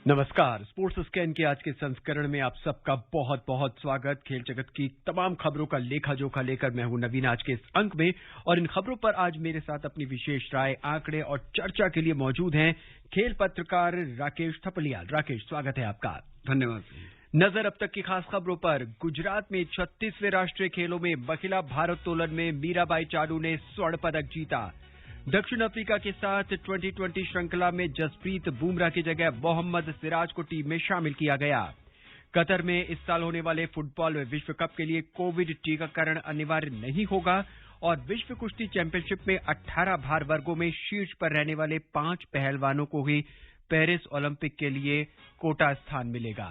नमस्कार। Sports scan के आज के संस्करण में आप सबका बहुत बहुत स्वागत। खेल जगत की तमाम खबरों का लेखा जोखा लेकर मैं हूं नवीन आज के इस अंक में, और इन खबरों पर आज मेरे साथ अपनी विशेष राय, आंकड़े और चर्चा के लिए मौजूद हैं खेल पत्रकार राकेश थपलियाल। राकेश, स्वागत है आपका। धन्यवाद। नजर अब तक की खास खबरों पर। गुजरात में 36वें राष्ट्रीय खेलों में महिला भारोत्तोलन में मीराबाई चानू ने स्वर्ण पदक जीता। दक्षिण अफ्रीका के साथ 2020 श्रृंखला में जसप्रीत बुमराह की जगह मोहम्मद सिराज को टीम में शामिल किया गया। कतर में इस साल होने वाले फुटबॉल विश्व कप के लिए कोविड टीकाकरण अनिवार्य नहीं होगा, और विश्व कुश्ती चैंपियनशिप में 18 भार वर्गों में शीर्ष पर रहने वाले 5 पहलवानों को ही पेरिस ओलंपिक के लिए कोटा स्थान मिलेगा।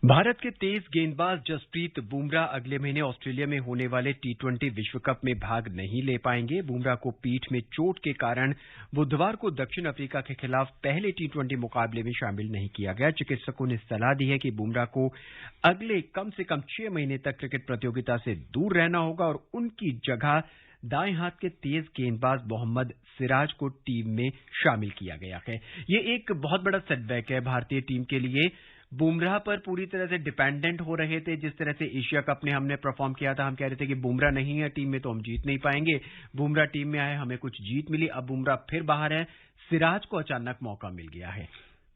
भारत के तेज गेंदबाज जसप्रीत बुमराह अगले महीने ऑस्ट्रेलिया में होने वाले टी20 विश्व कप में भाग नहीं ले पाएंगे। बुमराह को पीठ में चोट के कारण बुधवार को दक्षिण अफ्रीका के खिलाफ पहले टी20 मुकाबले में शामिल नहीं किया गया। चिकित्सकों ने सलाह दी है कि बुमराह को अगले कम से कम 6 महीने तक क्रिकेट प्रतियोगिता से दूर रहना होगा, और उनकी जगह दाएं हाथ के तेज गेंदबाज मोहम्मद सिराज को टीम में शामिल किया गया है। ये एक बहुत बड़ा सेटबैक है भारतीय टीम के लिए। बुमराह पर पूरी तरह से डिपेंडेंट हो रहे थे। जिस तरह से एशिया कप में हमने परफॉर्म किया था, हम कह रहे थे कि बुमराह नहीं है टीम में तो हम जीत नहीं पाएंगे। बुमराह टीम में आए, हमें कुछ जीत मिली। अब बुमराह फिर बाहर है, सिराज को अचानक मौका मिल गया है।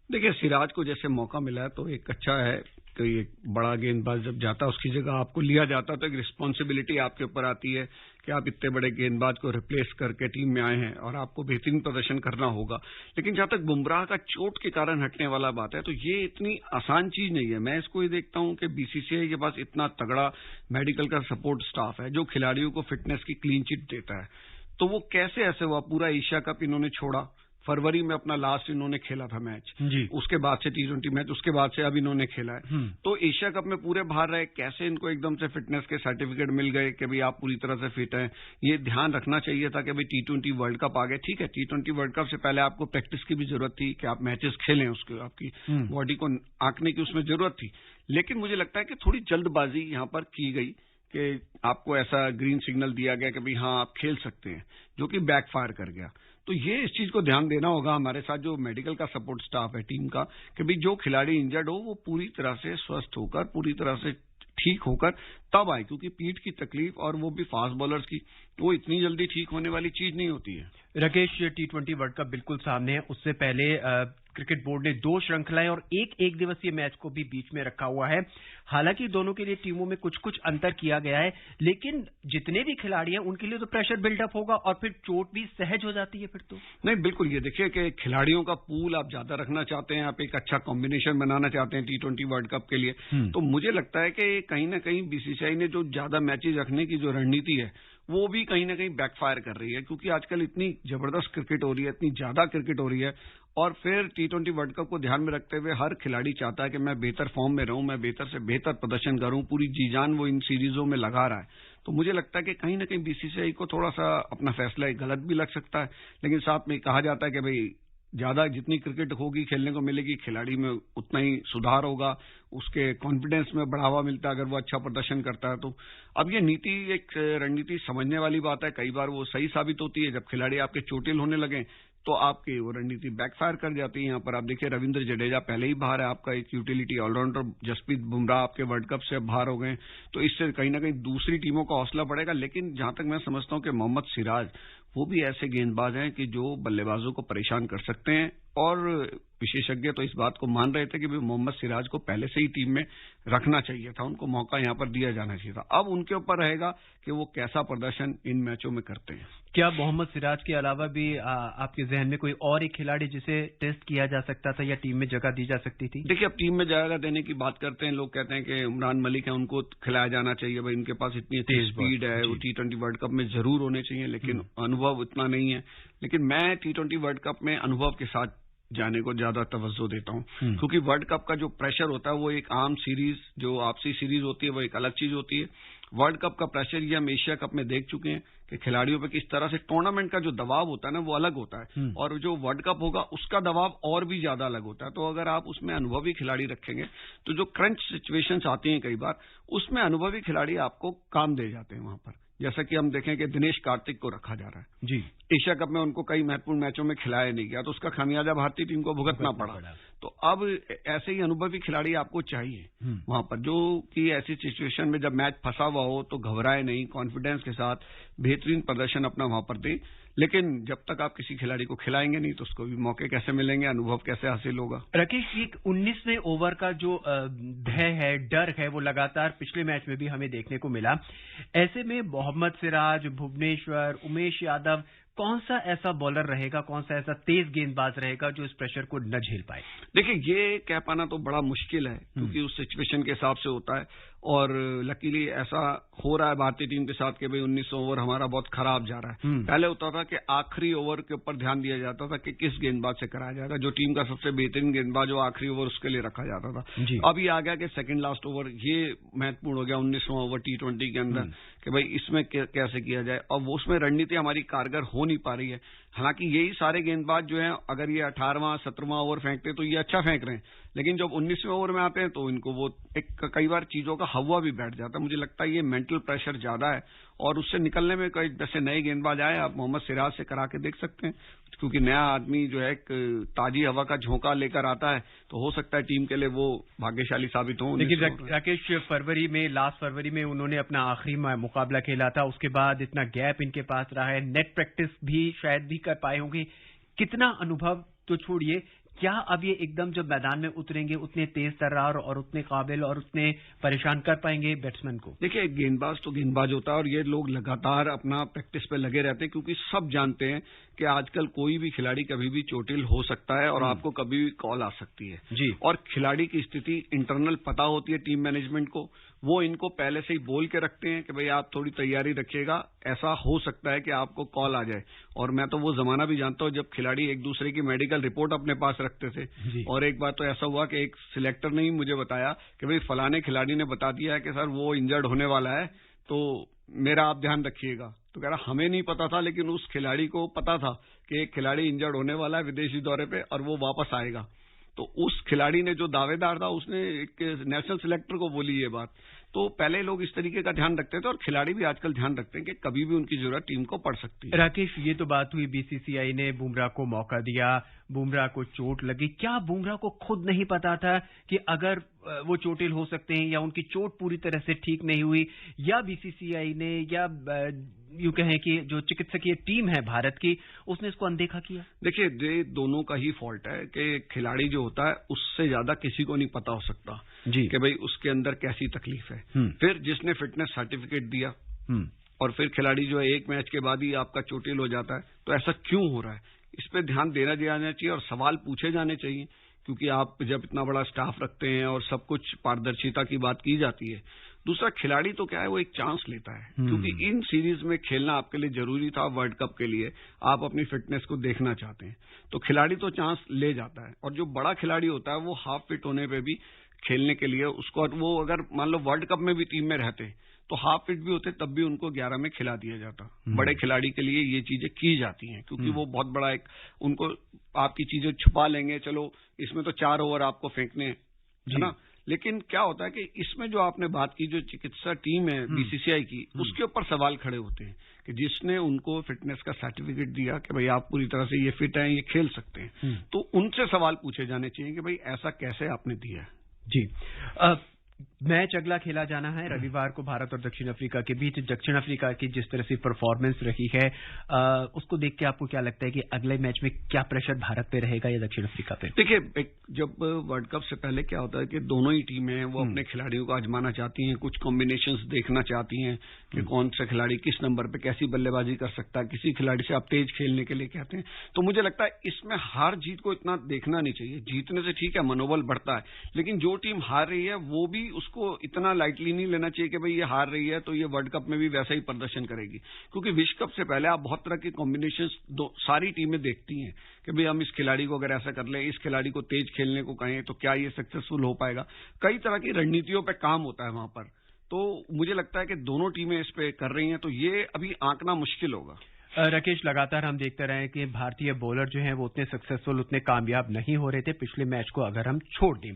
देखिए, सिराज को जैसे मौका मिला है तो एक अच्छा है कि एक बड़ा गेंदबाज जब जाता है उसकी जगह आपको लिया जाता है तो एक रिस्पॉन्सिबिलिटी आपके ऊपर आती है कि आप इतने बड़े गेंदबाज को रिप्लेस करके टीम में आए हैं और आपको बेहतरीन प्रदर्शन करना होगा। लेकिन जहां तक बुमराह का चोट के कारण हटने वाला बात है तो ये इतनी आसान चीज नहीं है। मैं इसको ये देखता हूं कि बीसीसीआई के पास इतना तगड़ा मेडिकल का सपोर्ट स्टाफ है जो खिलाड़ियों को फिटनेस की क्लीन चिट देता है। तो वो कैसे ऐसे हुआ? पूरा एशिया कप इन्होंने छोड़ा, फरवरी में अपना लास्ट इन्होंने खेला था मैच जी, उसके बाद से टी20 मैच, उसके बाद से अब इन्होंने खेला है। तो एशिया कप में पूरे बाहर रहे, कैसे इनको एकदम से फिटनेस के सर्टिफिकेट मिल गए कि भाई आप पूरी तरह से फिट हैं? ये ध्यान रखना चाहिए था कि भाई टी20 वर्ल्ड कप आ गए। ठीक है, टी20 वर्ल्ड कप से पहले आपको प्रैक्टिस की भी जरूरत थी कि आप मैचेस खेलें, उसके आपकी बॉडी को आंकने की उसमें जरूरत थी। लेकिन मुझे लगता है कि थोड़ी जल्दबाजी यहां पर की गई कि आपको ऐसा ग्रीन सिग्नल दिया गया कि भाई हाँ आप खेल सकते हैं, जो कि बैकफायर कर गया। तो ये इस चीज को ध्यान देना होगा हमारे साथ जो मेडिकल का सपोर्ट स्टाफ है टीम का, कि भाई जो खिलाड़ी इंजर्ड हो वो पूरी तरह से स्वस्थ होकर, पूरी तरह से ठीक होकर तब आए, क्योंकि पीठ की तकलीफ और वो भी फास्ट बॉलर्स की, वो इतनी जल्दी ठीक होने वाली चीज नहीं होती है। राकेश, टी20 वर्ल्ड कप बिल्कुल सामने है। उससे पहले क्रिकेट बोर्ड ने 2 श्रृंखलाएं और एक दिवसीय मैच को भी बीच में रखा हुआ है। हालांकि दोनों के लिए टीमों में कुछ कुछ अंतर किया गया है, लेकिन जितने भी खिलाड़ी हैं उनके लिए तो प्रेशर बिल्डअप होगा और फिर चोट भी सहज हो जाती है फिर तो। नहीं, बिल्कुल। ये देखिए कि खिलाड़ियों का पूल आप ज्यादा रखना चाहते हैं, आप एक अच्छा कॉम्बिनेशन बनाना चाहते हैं टी20 वर्ल्ड कप के लिए, तो मुझे लगता है कि कहीं ना कहीं बीसीसीआई ने जो ज्यादा मैचेस रखने की जो रणनीति है वो भी कहीं ना कहीं बैकफायर कर रही है, क्योंकि आजकल इतनी जबरदस्त क्रिकेट हो रही है, इतनी ज्यादा क्रिकेट हो रही है, और फिर टी20 वर्ल्ड कप को ध्यान में रखते हुए हर खिलाड़ी चाहता है कि मैं बेहतर फॉर्म में रहूं, मैं बेहतर से बेहतर प्रदर्शन करूं, पूरी जी जान वो इन सीरीजों में लगा रहा है। तो मुझे लगता है कि कहीं ना कहीं बीसीसीआई को थोड़ा सा अपना फैसला गलत भी लग सकता है, लेकिन साथ में कहा जाता है कि भाई ज्यादा जितनी क्रिकेट होगी, खेलने को मिलेगी, खिलाड़ी में उतना ही सुधार होगा, उसके कॉन्फिडेंस में बढ़ावा मिलता है अगर वो अच्छा प्रदर्शन करता है तो। अब ये नीति एक रणनीति समझने वाली बात है, कई बार वो सही साबित होती है। जब खिलाड़ी आपके चोटिल होने लगे तो आपकी वो रणनीति बैकफायर कर जाती है। यहाँ पर आप देखिए, रविंद्र जडेजा पहले ही बाहर है, आपका एक यूटिलिटी ऑलराउंडर। जसप्रीत बुमराह आपके वर्ल्ड कप से बाहर हो गए, तो इससे कहीं ना कहीं दूसरी टीमों का हौसला बढ़ेगा। लेकिन जहां तक मैं समझता हूं कि मोहम्मद सिराज वो भी ऐसे गेंदबाज हैं कि जो बल्लेबाजों को परेशान कर सकते हैं, और विशेषज्ञ तो इस बात को मान रहे थे कि मोहम्मद सिराज को पहले से ही टीम में रखना चाहिए था, उनको मौका यहां पर दिया जाना चाहिए था। अब उनके ऊपर रहेगा कि वो कैसा प्रदर्शन इन मैचों में करते हैं। क्या मोहम्मद सिराज के अलावा भी आपके जहन में कोई और एक खिलाड़ी जिसे टेस्ट किया जा सकता था या टीम में जगह दी जा सकती थी? देखिए, अब टीम में जगह देने की बात करते हैं, लोग कहते हैं कि उमरान मलिक है, उनको खिलाया जाना चाहिए, भाई इनके पास इतनी तेज स्पीड है, वो टी20 वर्ल्ड कप में जरूर होने चाहिए, लेकिन अनुभव इतना नहीं है। लेकिन मैं टी20 वर्ल्ड कप में अनुभव के साथ जाने को ज्यादा तवज्जो देता हूं, क्योंकि वर्ल्ड कप का जो प्रेशर होता है वो एक आम सीरीज, जो आपसी सीरीज होती है वो एक अलग चीज होती है। वर्ल्ड कप का प्रेशर ये हम एशिया कप में देख चुके हैं कि खिलाड़ियों पे किस तरह से टूर्नामेंट का जो दबाव होता है ना वो अलग होता है, और जो वर्ल्ड कप होगा उसका दबाव और भी ज्यादा अलग होता है। तो अगर आप उसमें अनुभवी खिलाड़ी रखेंगे तो जो क्रंच सिचुएशंस आती हैं कई बार, उसमें अनुभवी खिलाड़ी आपको काम दे जाते हैं वहां पर। जैसा कि हम देखें कि दिनेश कार्तिक को रखा जा रहा है जी, एशिया कप में, उनको कई महत्वपूर्ण मैचों में खिलाया नहीं गया तो उसका खामियाजा भारतीय टीम को भुगतना पड़ा। तो अब ऐसे ही अनुभवी खिलाड़ी आपको चाहिए वहां पर, जो कि ऐसी सिचुएशन में जब मैच फंसा हुआ हो तो घबराए नहीं, कॉन्फिडेंस के साथ बेहतरीन प्रदर्शन अपना वहां पर दे। लेकिन जब तक आप किसी खिलाड़ी को खिलाएंगे नहीं तो उसको भी मौके कैसे मिलेंगे, अनुभव कैसे हासिल होगा। राकेश, एक 19वें ओवर का जो भय है, डर है, वो लगातार पिछले मैच में भी हमें देखने को मिला। ऐसे में मोहम्मद सिराज, भुवनेश्वर, उमेश यादव, कौन सा ऐसा बॉलर रहेगा, कौन सा ऐसा तेज गेंदबाज रहेगा जो इस प्रेशर को न झेल पाए? देखिए, ये कह पाना तो बड़ा मुश्किल है क्योंकि उस सिचुएशन के हिसाब से होता है, और लकीली ऐसा हो रहा है भारतीय टीम के साथ कि भाई 19 ओवर हमारा बहुत खराब जा रहा है। पहले होता था कि आखिरी ओवर के ऊपर ध्यान दिया जाता था कि किस गेंदबाज से कराया जाएगा, जो टीम का सबसे बेहतरीन गेंदबाज हो आखिरी ओवर उसके लिए रखा जाता था। अब ये आ गया कि सेकंड लास्ट ओवर ये महत्वपूर्ण हो गया 19वां ओवर T20 के अंदर, कि भाई इसमें कैसे किया जाए, और वो उसमें रणनीति हमारी कारगर हो नहीं पा रही है। हालांकि यही सारे गेंदबाज जो हैं, अगर ये 18वां 17वां ओवर फेंकते तो ये अच्छा फेंक रहे हैं, लेकिन जब 19वें ओवर में आते हैं तो इनको वो एक कई बार चीजों का हवा भी बैठ जाता है। मुझे लगता है ये मेंटल प्रेशर ज्यादा है, और उससे निकलने में कई जैसे नए गेंदबाज आए, आप मोहम्मद सिराज से करा के देख सकते हैं, क्योंकि नया आदमी जो है एक ताजी हवा का झोंका लेकर आता है, तो हो सकता है टीम के लिए वो भाग्यशाली साबित हो। लेकिन राकेश, लास्ट फरवरी में उन्होंने अपना आखिरी मुकाबला खेला था, उसके बाद इतना गैप इनके पास रहा है, नेट प्रैक्टिस भी शायद भी कर पाए होंगे, कितना अनुभव तो छोड़िए, क्या अब ये एकदम जब मैदान में उतरेंगे उतने तेज तर्रार और उतने काबिल और उतने परेशान कर पाएंगे बैट्समैन को? देखिए, गेंदबाज तो गेंदबाज होता है, और ये लोग लगातार अपना प्रैक्टिस पे लगे रहते हैं, क्योंकि सब जानते हैं कि आजकल कोई भी खिलाड़ी कभी भी चोटिल हो सकता है और आपको कभी भी कॉल आ सकती है जी। और खिलाड़ी की स्थिति इंटरनल पता होती है टीम मैनेजमेंट को, वो इनको पहले से ही बोल के रखते हैं कि भाई आप थोड़ी तैयारी रखिएगा, ऐसा हो सकता है कि आपको कॉल आ जाए। और मैं तो वो जमाना भी जानता हूं जब खिलाड़ी एक दूसरे की मेडिकल रिपोर्ट अपने पास रखते थे, और एक बार तो ऐसा हुआ कि एक सिलेक्टर ने ही मुझे बताया कि भाई फलाने खिलाड़ी ने बता दिया है कि सर वो इंजर्ड होने वाला है, तो मेरा आप ध्यान रखिएगा। तो कह रहा हमें नहीं पता था, लेकिन उस खिलाड़ी को पता था कि एक खिलाड़ी इंजर्ड होने वाला है विदेशी दौरे पे और वो वापस आएगा। तो उस खिलाड़ी ने जो दावेदार था उसने एक नेशनल सिलेक्टर को बोली ये बात। तो पहले लोग इस तरीके का ध्यान रखते थे और खिलाड़ी भी आजकल ध्यान रखते हैं कि कभी भी उनकी जरूरत टीम को पड़ सकती है। राकेश, ये तो बात हुई बीसीसीआई ने बुमराह को मौका दिया, बुमराह को चोट लगी। क्या बुमराह को खुद नहीं पता था कि अगर वो चोटिल हो सकते हैं या उनकी चोट पूरी तरह से ठीक नहीं हुई, या बीसीसीआई ने या यूं कहें कि जो चिकित्सकीय टीम है भारत की उसने इसको अनदेखा किया? देखिए, ये दोनों का ही फॉल्ट है कि खिलाड़ी जो होता है उससे ज्यादा किसी को नहीं पता हो सकता जी कि भाई उसके अंदर कैसी तकलीफ है। फिर जिसने फिटनेस सर्टिफिकेट दिया और फिर खिलाड़ी जो है एक मैच के बाद ही आपका चोटिल हो जाता है, तो ऐसा क्यों हो रहा है, इस पे ध्यान देना जाना चाहिए और सवाल पूछे जाने चाहिए, क्योंकि आप जब इतना बड़ा स्टाफ रखते हैं और सब कुछ पारदर्शिता की बात की जाती है। दूसरा, खिलाड़ी तो क्या है वो एक चांस लेता है, क्योंकि इन सीरीज में खेलना आपके लिए जरूरी था, वर्ल्ड कप के लिए आप अपनी फिटनेस को देखना चाहते हैं, तो खिलाड़ी तो चांस ले जाता है। और जो बड़ा खिलाड़ी होता है वो हाफ फिट होने पे भी खेलने के लिए उसको, वो अगर मान लो वर्ल्ड कप में भी टीम में रहते तो हाफ फिट भी होते तब भी उनको 11 में खिला दिया जाता। बड़े खिलाड़ी के लिए ये चीजें की जाती हैं, क्योंकि वो बहुत बड़ा एक उनको आपकी चीजें छुपा लेंगे, चलो इसमें तो 4 ओवर आपको फेंकने है ना। लेकिन क्या होता है कि इसमें जो आपने बात की, जो चिकित्सा टीम है बीसीसीआई की, उसके ऊपर सवाल खड़े होते हैं कि जिसने उनको फिटनेस का सर्टिफिकेट दिया कि भाई आप पूरी तरह से ये फिट हैं, ये खेल सकते हैं, तो उनसे सवाल पूछे जाने चाहिए कि भाई ऐसा कैसे आपने दिया है। जी। मैच अगला खेला जाना है रविवार को भारत और दक्षिण अफ्रीका के बीच। दक्षिण अफ्रीका की जिस तरह से परफॉर्मेंस रही है उसको देख के आपको क्या लगता है कि अगले मैच में क्या प्रेशर भारत पे रहेगा या दक्षिण अफ्रीका पे? देखिए, जब वर्ल्ड कप से पहले क्या होता है कि दोनों ही टीमें वो अपने खिलाड़ियों को आजमाना चाहती हैं, कुछ कॉम्बिनेशंस देखना चाहती हैं कि कौन सा खिलाड़ी किस नंबर पे कैसी बल्लेबाजी कर सकता है, किसी खिलाड़ी से आप तेज खेलने के लिए कहते हैं। तो मुझे लगता है इसमें हार जीत को इतना देखना नहीं चाहिए। जीतने से ठीक है, मनोबल बढ़ता है, लेकिन जो टीम हार रही है वो भी उस उसको इतना लाइटली नहीं लेना चाहिए कि भाई ये हार रही है तो ये वर्ल्ड कप में भी वैसा ही प्रदर्शन करेगी, क्योंकि विश्व कप से पहले आप बहुत तरह के कॉम्बिनेशन सारी टीमें देखती हैं कि भाई हम इस खिलाड़ी को अगर ऐसा कर लें, इस खिलाड़ी को तेज खेलने को कहें तो क्या ये सक्सेसफुल हो पाएगा। कई तरह की रणनीतियों पर काम होता है वहां पर। तो मुझे लगता है कि दोनों टीमें इस पे कर रही हैं, तो ये अभी आंकना मुश्किल होगा। राकेश, लगातार हम देखते रहे हैं कि भारतीय बॉलर जो हैं वो उतने सक्सेसफुल, उतने कामयाब नहीं हो रहे थे। पिछले मैच को अगर हम छोड़ दें,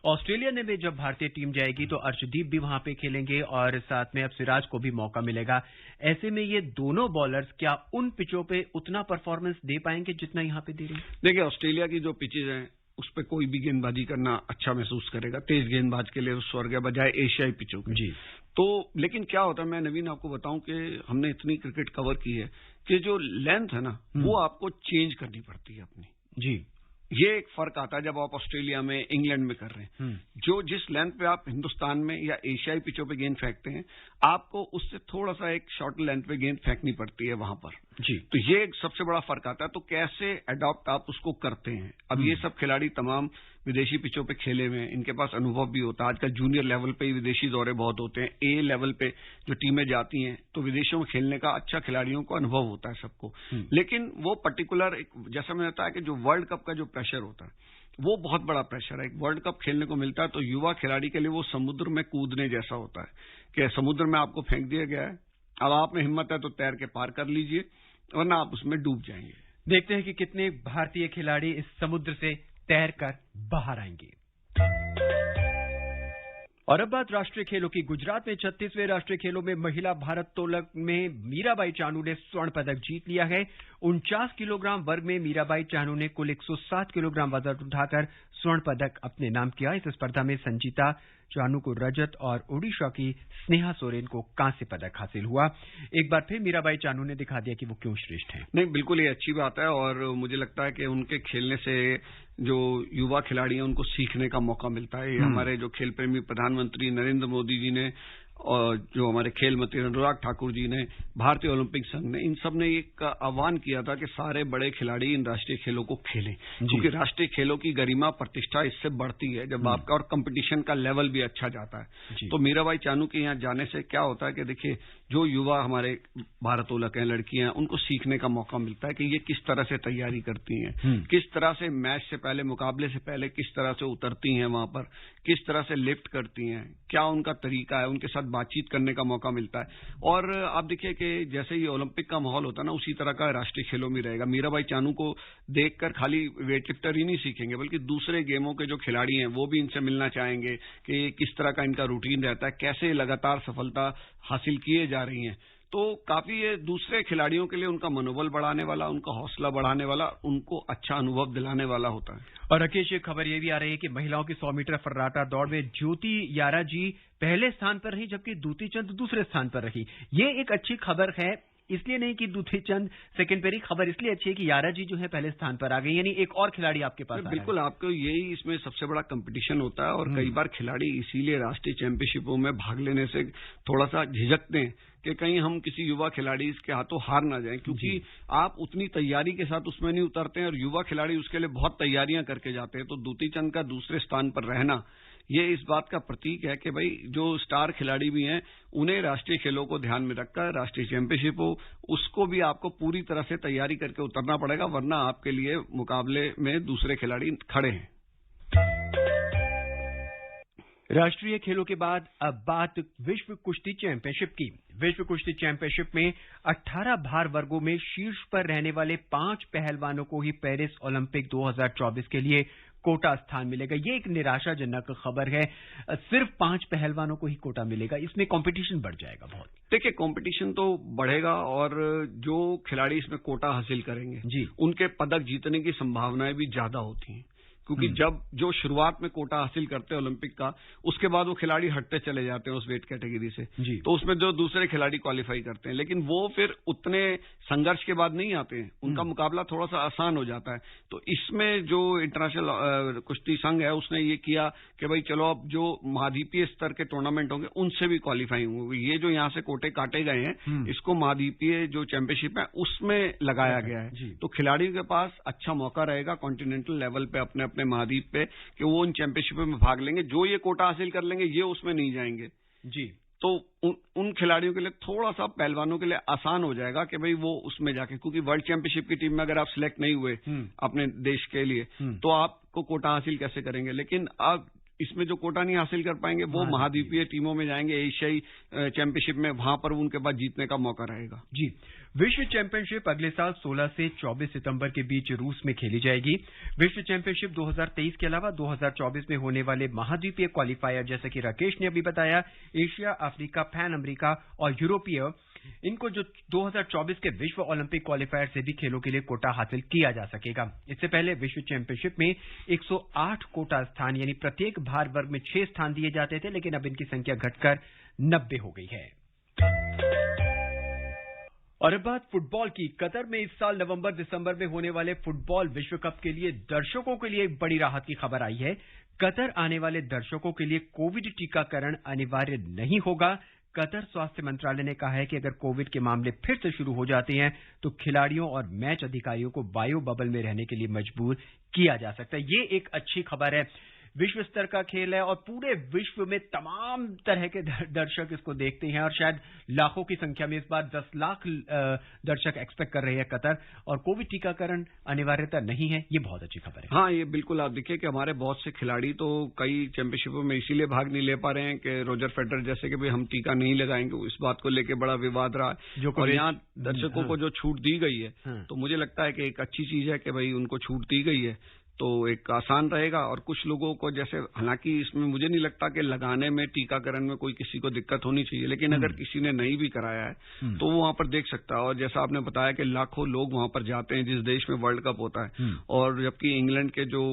ऑस्ट्रेलिया ने भी जब भारतीय टीम जाएगी तो अर्शदीप भी वहां पे खेलेंगे और साथ में अब सिराज को भी मौका मिलेगा। ऐसे में ये दोनों बॉलर्स क्या उन पिचों पे उतना परफॉर्मेंस दे पाएंगे जितना यहां पे दे रहे हैं? देखिए, ऑस्ट्रेलिया की जो पिचेज हैं उस पर कोई भी गेंदबाजी करना अच्छा महसूस करेगा, तेज गेंदबाज के लिए स्वर्ग है बजाय एशियाई पिचों के। जी। तो लेकिन क्या होता है, मैं नवीन आपको बताऊं कि हमने इतनी क्रिकेट कवर की है कि जो लेंथ है ना वो आपको चेंज करनी पड़ती है अपनी। जी। ये एक फर्क आता है जब आप ऑस्ट्रेलिया में, इंग्लैंड में कर रहे हैं। जो जिस लेंथ पे आप हिंदुस्तान में या एशियाई पिचों पे गेंद फेंकते हैं, आपको उससे थोड़ा सा एक शॉर्ट लेंथ पे गेंद फेंकनी पड़ती है वहां पर। जी। तो ये एक सबसे बड़ा फर्क आता है। तो कैसे अडॉप्ट आप उसको करते हैं। अब ये सब खिलाड़ी तमाम विदेशी पिचों पे खेले हुए हैं, इनके पास अनुभव भी होता है। आजकल जूनियर लेवल पे ही विदेशी दौरे बहुत होते हैं। ए लेवल पे जो टीमें जाती हैं तो विदेशों में खेलने का अच्छा खिलाड़ियों को अनुभव होता है सबको। लेकिन वो पर्टिकुलर जैसा मैंने बताया कि जो वर्ल्ड कप का जो प्रेशर होता है वो बहुत बड़ा प्रेशर है। एक वर्ल्ड कप खेलने को मिलता है तो युवा खिलाड़ी के लिए वो समुद्र में कूदने जैसा होता है कि समुद्र में आपको फेंक दिया गया है, अब आप में हिम्मत है तो तैर के पार कर लीजिए वरना आप उसमें डूब जाएंगे। देखते हैं कि कितने भारतीय खिलाड़ी इस समुद्र से तैर कर बाहर आएंगे। और अब बात राष्ट्रीय खेलों की। गुजरात में 36वें राष्ट्रीय खेलों में महिला भारोत्तोलन में मीराबाई चानू ने स्वर्ण पदक जीत लिया है। 49 किलोग्राम वर्ग में मीराबाई चानू ने कुल 107 किलोग्राम वजन उठाकर स्वर्ण पदक अपने नाम किया। इस स्पर्धा में संजीता चानू को रजत और ओडिशा की स्नेहा सोरेन को कांस्य पदक हासिल हुआ। एक बार फिर मीराबाई चानू ने दिखा दिया कि वो क्यों श्रेष्ठ हैं। नहीं, बिल्कुल ये अच्छी बात है और मुझे लगता है कि उनके खेलने से जो युवा खिलाड़ी हैं उनको सीखने का मौका मिलता है। हमारे जो खेल प्रेमी प्रधानमंत्री नरेंद्र मोदी जी ने और जो हमारे खेल मंत्री अनुराग ठाकुर जी ने, भारतीय ओलंपिक संघ ने, इन सब ने एक आह्वान किया था कि सारे बड़े खिलाड़ी इन राष्ट्रीय खेलों को खेलें, क्योंकि राष्ट्रीय खेलों की गरिमा प्रतिष्ठा इससे बढ़ती है जब आपका और कंपटीशन का लेवल भी अच्छा जाता है। तो मीराबाई चानू के यहाँ जाने से क्या होता है कि देखिए जो युवा हमारे भारोत्तोलक हैं, लड़कियां, उनको सीखने का मौका मिलता है कि ये किस तरह से तैयारी करती हैं, किस तरह से मैच से पहले, मुकाबले से पहले किस तरह से उतरती हैं वहां पर, किस तरह से लिफ्ट करती हैं, क्या उनका तरीका है, उनके साथ बातचीत करने का मौका मिलता है। और आप देखिए कि जैसे ही ओलंपिक का माहौल होता है ना, उसी तरह का राष्ट्रीय खेलों में रहेगा। मीराबाई चानू को देखकर खाली वेट लिफ्टर ही नहीं सीखेंगे, बल्कि दूसरे गेमों के जो खिलाड़ी हैं वो भी इनसे मिलना चाहेंगे कि किस तरह का इनका रूटीन रहता है, कैसे लगातार सफलता हासिल किए जा रही हैं। तो काफी ये दूसरे खिलाड़ियों के लिए उनका मनोबल बढ़ाने वाला, उनका हौसला बढ़ाने वाला, उनको अच्छा अनुभव दिलाने वाला होता है। और राकेश, एक खबर ये भी आ रही है कि महिलाओं की 100 मीटर फर्राटा दौड़ में ज्योति यारा जी पहले स्थान पर रही जबकि दूती चंद दूसरे स्थान पर रही। ये एक अच्छी खबर है, इसलिए नहीं कि दूती चंद सेकंड पर ही, खबर इसलिए अच्छी है कि यारा जी जो है पहले स्थान पर आ गई, यानी एक और खिलाड़ी आपके पास। बिल्कुल, आपको यही इसमें सबसे बड़ा कंपटीशन होता है और कई बार खिलाड़ी इसीलिए राष्ट्रीय चैंपियनशिपों में भाग लेने से थोड़ा सा झिझकते हैं कि कहीं हम किसी युवा खिलाड़ी के हाथों हार ना जाएं, क्योंकि आप उतनी तैयारी के साथ उसमें नहीं उतरते हैं और युवा खिलाड़ी उसके लिए बहुत तैयारियां करके जाते हैं। तो दूती चंद का दूसरे स्थान पर रहना ये इस बात का प्रतीक है कि भाई जो स्टार खिलाड़ी भी हैं उन्हें राष्ट्रीय खेलों को ध्यान में रखकर राष्ट्रीय चैंपियनशिप हो उसको भी आपको पूरी तरह से तैयारी करके उतरना पड़ेगा, वरना आपके लिए मुकाबले में दूसरे खिलाड़ी खड़े हैं। राष्ट्रीय खेलों के बाद अब बात विश्व कुश्ती चैंपियनशिप की। विश्व कुश्ती चैंपियनशिप में 18 भार वर्गों में शीर्ष पर रहने वाले 5 पहलवानों को ही पेरिस ओलंपिक 2024 के लिए कोटा स्थान मिलेगा। ये एक निराशाजनक खबर है। सिर्फ 5 पहलवानों को ही कोटा मिलेगा, इसमें कंपटीशन बढ़ जाएगा बहुत। देखिए, कंपटीशन तो बढ़ेगा और जो खिलाड़ी इसमें कोटा हासिल करेंगे जी, उनके पदक जीतने की संभावनाएं भी ज्यादा होती हैं, क्योंकि जब जो शुरुआत में कोटा हासिल करते हैं ओलंपिक का, उसके बाद वो खिलाड़ी हटते चले जाते हैं उस वेट कैटेगरी से जी। तो उसमें जो दूसरे खिलाड़ी क्वालिफाई करते हैं, लेकिन वो फिर उतने संघर्ष के बाद नहीं आते हैं, उनका मुकाबला थोड़ा सा आसान हो जाता है। तो इसमें जो इंटरनेशनल कुश्ती संघ है उसने ये किया कि भाई चलो अब जो महाद्वीपीय स्तर के टूर्नामेंट होंगे उनसे भी क्वालिफाई होंगे। ये जो यहाँ से कोटे काटे गए हैं इसको महाद्वीपीय जो चैंपियनशिप है उसमें लगाया गया है। तो खिलाड़ियों के पास अच्छा मौका रहेगा कॉन्टिनेंटल लेवल पे अपने अपने महाद्वीप पे कि वो उन चैंपियनशिपों में भाग लेंगे। जो ये कोटा हासिल कर लेंगे ये उसमें नहीं जाएंगे जी। तो उन खिलाड़ियों के लिए थोड़ा सा, पहलवानों के लिए आसान हो जाएगा कि भाई वो उसमें जाके, क्योंकि वर्ल्ड चैंपियनशिप की टीम में अगर आप सिलेक्ट नहीं हुए अपने देश के लिए तो आपको कोटा हासिल कैसे करेंगे। लेकिन आप इसमें जो कोटा नहीं हासिल कर पाएंगे वो महाद्वीपीय टीमों में जाएंगे, एशियाई चैंपियनशिप में, वहां पर उनके पास जीतने का मौका रहेगा। जी। विश्व चैंपियनशिप अगले साल 16 से 24 सितंबर के बीच रूस में खेली जाएगी। विश्व चैंपियनशिप 2023 के अलावा 2024 में होने वाले महाद्वीपीय क्वालिफायर, जैसा कि राकेश ने अभी बताया, एशिया, अफ्रीका, पैन अमेरिका और यूरोपीय, इनको जो 2024 के विश्व ओलंपिक क्वालिफायर से भी खेलों के लिए कोटा हासिल किया जा सकेगा। इससे पहले विश्व चैंपियनशिप में 108 कोटा स्थान यानी प्रत्येक भार वर्ग में 6 स्थान दिए जाते थे, लेकिन अब इनकी संख्या घटकर 90 हो गई है। और अब बात फुटबॉल की। कतर में इस साल नवंबर दिसंबर में होने वाले फुटबॉल विश्व कप के लिए दर्शकों के लिए एक बड़ी राहत की खबर आई है। कतर आने वाले दर्शकों के लिए कोविड टीकाकरण अनिवार्य नहीं होगा। कतर स्वास्थ्य मंत्रालय ने कहा है कि अगर कोविड के मामले फिर से शुरू हो जाते हैं तो खिलाड़ियों और मैच अधिकारियों को बायो बबल में रहने के लिए मजबूर किया जा सकता है। ये एक अच्छी खबर है। विश्व स्तर का खेल है और पूरे विश्व में तमाम तरह के दर्शक इसको देखते हैं और शायद लाखों की संख्या में इस बार 10 लाख दर्शक एक्सपेक्ट कर रहे हैं कतर, और कोविड टीकाकरण अनिवार्यता नहीं है। ये बहुत अच्छी खबर है। हाँ, ये बिल्कुल। आप देखिए कि हमारे बहुत से खिलाड़ी तो कई चैंपियनशिपों में इसीलिए भाग नहीं ले पा रहे हैं कि रोजर फेडरर जैसे कि भाई हम टीका नहीं लगाएंगे, इस बात को लेकर बड़ा विवाद रहा है। और यहाँ दर्शकों को जो छूट दी गई है तो मुझे लगता है कि एक अच्छी चीज है कि भाई उनको छूट दी गई है तो एक आसान रहेगा। और कुछ लोगों को, जैसे, हालांकि इसमें मुझे नहीं लगता कि लगाने में, टीकाकरण में कोई किसी को दिक्कत होनी चाहिए, लेकिन अगर किसी ने नहीं भी कराया है तो वो वहां पर देख सकता है। और जैसा आपने बताया कि लाखों लोग वहां पर जाते हैं जिस देश में वर्ल्ड कप होता है, और जबकि इंग्लैंड के जो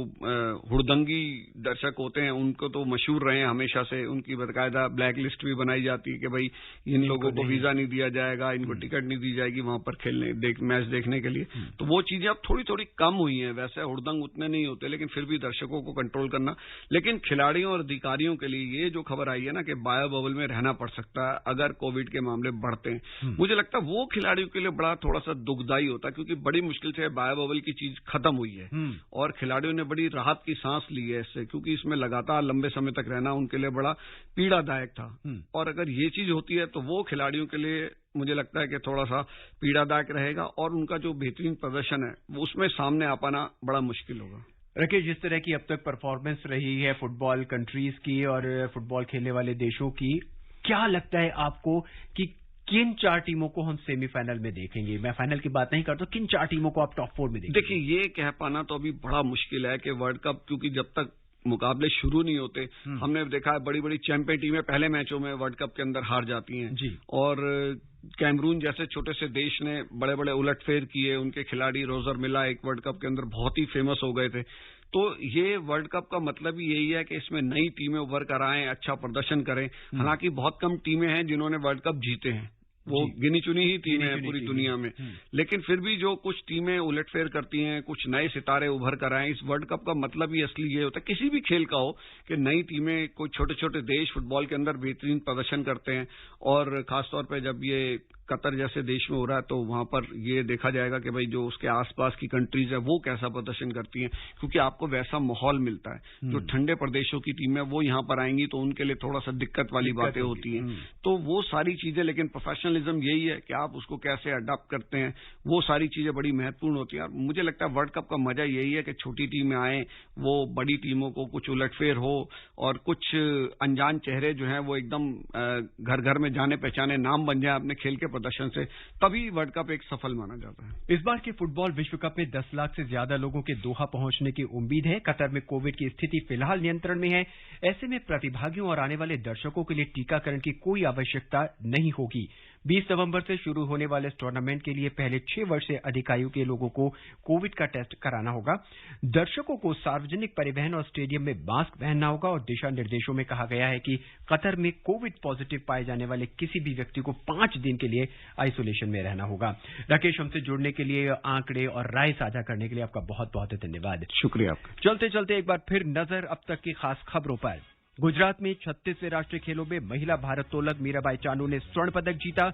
हुड़दंगी दर्शक होते हैं उनको तो मशहूर रहे हैं हमेशा से, उनकी बाकायदा ब्लैक लिस्ट भी बनाई जाती है कि भाई इन लोगों को वीजा नहीं दिया जाएगा, इनको टिकट नहीं दी जाएगी वहां पर मैच देखने के लिए। तो वो चीजें अब थोड़ी थोड़ी कम हुई हैं। वैसे हुड़दंग उतने नहीं होते, लेकिन फिर भी दर्शकों को कंट्रोल करना। लेकिन खिलाड़ियों और अधिकारियों के लिए ये जो खबर आई है ना कि बायो बबल में रहना पड़ सकता है अगर कोविड के मामले बढ़ते हैं, मुझे लगता है वो खिलाड़ियों के लिए बड़ा थोड़ा सा दुखदायी होता है, क्योंकि बड़ी मुश्किल से बायो बबल की चीज खत्म हुई है और खिलाड़ियों ने बड़ी राहत की सांस ली है इससे, क्योंकि इसमें लगातार लंबे समय तक रहना उनके लिए बड़ा पीड़ादायक था। और अगर ये चीज होती है तो वो खिलाड़ियों के लिए मुझे लगता है कि थोड़ा सा पीड़ादायक रहेगा और उनका जो बेहतरीन प्रदर्शन है वो उसमें सामने आ पाना बड़ा मुश्किल होगा। राकेश, जिस तरह की अब तक परफॉर्मेंस रही है फुटबॉल कंट्रीज की और फुटबॉल खेलने वाले देशों की, क्या लगता है आपको कि किन 4 टीमों को हम सेमीफाइनल में देखेंगे? मैं फाइनल की बात नहीं करता, किन 4 टीमों को आप टॉप 4 में देखेंगे? देखिए, ये कह पाना तो अभी बड़ा मुश्किल है कि वर्ल्ड कप, क्योंकि जब तक मुकाबले शुरू नहीं होते, हमने देखा है बड़ी बड़ी चैंपियन टीमें पहले मैचों में वर्ल्ड कप के अंदर हार जाती हैं जी। और कैमरून जैसे छोटे से देश ने बड़े बड़े उलटफेर किए, उनके खिलाड़ी रोजर मिला एक वर्ल्ड कप के अंदर बहुत ही फेमस हो गए थे। तो ये वर्ल्ड कप का मतलब ही यही है कि इसमें नई टीमें उभर कर आएं, अच्छा प्रदर्शन करें। हालांकि बहुत कम टीमें हैं जिन्होंने वर्ल्ड कप जीते हैं, वो गिनी चुनी ही टीमें हैं पूरी दुनिया में। लेकिन फिर भी जो कुछ टीमें उलटफेर करती हैं, कुछ नए सितारे उभर कर आए, इस वर्ल्ड कप का मतलब ही असली ये होता है, किसी भी खेल का हो, कि नई टीमें, कोई छोटे छोटे देश फुटबॉल के अंदर बेहतरीन प्रदर्शन करते हैं। और खासतौर पर जब ये कतर जैसे देश में हो रहा है तो वहां पर ये देखा जाएगा कि भाई जो उसके आसपास की कंट्रीज है वो कैसा प्रदर्शन करती हैं, क्योंकि आपको वैसा माहौल मिलता है। जो ठंडे प्रदेशों की टीमें वो यहाँ पर आएंगी तो उनके लिए थोड़ा सा दिक्कत वाली बातें होती हैं। तो वो सारी चीजें, लेकिन प्रोफेशनलिज्म यही है कि आप उसको कैसे अडॉप्ट करते हैं, वो सारी चीजें बड़ी महत्वपूर्ण होती हैं। मुझे लगता है वर्ल्ड कप का मजा यही है कि छोटी टीमें आए, वो बड़ी टीमों को कुछ उलटफेर हो और कुछ अनजान चेहरे जो हैं वो एकदम घर घर में जाने पहचाने नाम बन जाए अपने खेल के प्रदर्शन से, तभी वर्ल्ड कप एक सफल माना जाता है। इस बार के फुटबॉल विश्व कप में 10 लाख से ज्यादा लोगों के दोहा पहुंचने की उम्मीद है। कतर में कोविड की स्थिति फिलहाल नियंत्रण में है। ऐसे में प्रतिभागियों और आने वाले दर्शकों के लिए टीकाकरण की कोई आवश्यकता नहीं होगी। 20 नवंबर से शुरू होने वाले इस टूर्नामेंट के लिए पहले 6 वर्ष से अधिक आयु के लोगों को कोविड का टेस्ट कराना होगा। दर्शकों को सार्वजनिक परिवहन और स्टेडियम में मास्क पहनना होगा और दिशा निर्देशों में कहा गया है कि कतर में कोविड पॉजिटिव पाए जाने वाले किसी भी व्यक्ति को 5 दिन के लिए आइसोलेशन में रहना होगा। राकेश, हमसे जुड़ने के लिए, आंकड़े और राय साझा करने के लिए आपका बहुत बहुत धन्यवाद। शुक्रिया आपका। चलते चलते एक बार फिर नजर अब तक की खास खबरों पर। गुजरात में 36वें राष्ट्रीय खेलों में महिला भारोत्तोलक मीराबाई चानू ने स्वर्ण पदक जीता।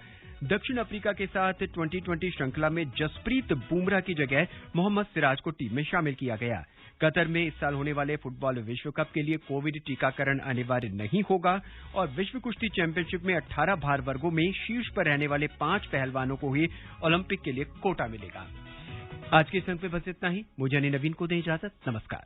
दक्षिण अफ्रीका के साथ 2020 श्रृंखला में जसप्रीत बुमराह की जगह मोहम्मद सिराज को टीम में शामिल किया गया। कतर में इस साल होने वाले फुटबॉल विश्व कप के लिए कोविड टीकाकरण अनिवार्य नहीं होगा और विश्व कुश्ती चैंपियनशिप में 18 भार वर्गों में शीर्ष पर रहने वाले 5 पहलवानों को ही ओलंपिक के लिए कोटा मिलेगा। आज के इस अंक में बस इतना ही। मुझे नवीन को दें इजाजत। नमस्कार।